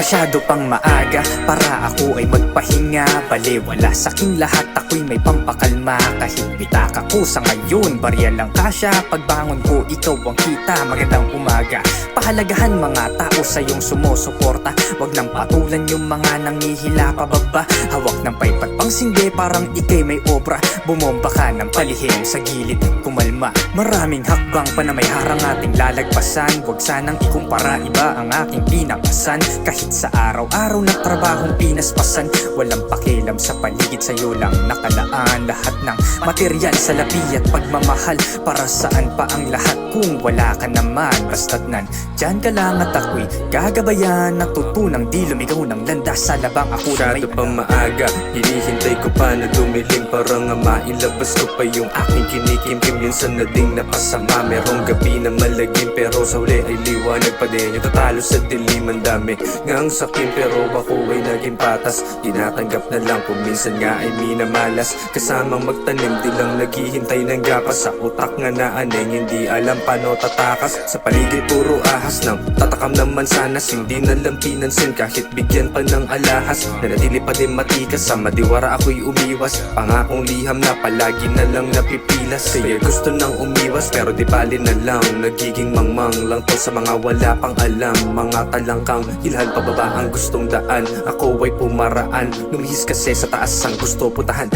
masyado pang maaga para ako ay magpahinga. Baliwala sa'king lahat, ako'y may pampakalma. Kahit bitaka ko sa ngayon, barya lang kasya. Pagbangon ko, ikaw ang kita, magandang umaga. Pahalagahan mga tao sa iyong sumusuporta. Wag nang patulan yung mga nangihila pababa. Hawak ng paypat pang sindi, parang ikay may obra. Bumomba ka ng palihim sa gilid, kumalma. Maraming hakbang pa na may harang ating lalagpasan. Wag sanang ikumpara, iba ang aking pinakasan. Kahit sa araw-araw na trabahong pinaspasan, walang pakialam sa paligid, sa'yo lang nakalaan. Lahat ng material sa labi at pagmamahal, para saan pa ang lahat kung wala ka naman? Basta't nandyan ka lang at ako'y gagabayan. Natutunang di lumigaw ng landas sa labang ako na may masyado pang maaga, hinihintay ko pa na dumilim para nga mailabas ko pa yung aking kinikimkim. Minsan na ding napasama, merong gabi na malagim pero sa huli ay liwanag pa din. Yung tatalo sa dilim, ang dami ngang sakim pero ako ay naging patas. Tinatanggap na lang kung minsan nga ay minamalas. Kasamang magtanim, di lang naghihintay ng gapas. Sa utak nga na aneng, hindi alam paano tatakas. Sa paligid puro ahas ng tatakam naman sanas. Hindi na lang pinansin kahit bigyan pa ng alahas. Nanatili pa din matikas, sa madiwara ako'y umiwas. Pangakong liham na palagi na lang napipilas. Kaya gusto nang umiwas pero di bali na lang. Nagiging mangmang lang to sa mga wala pang alam. Mga talangkang hilhal pababa ang gustong daan. Ako ay pumaraan, lumihis kasi sa taas ang gusto putahan.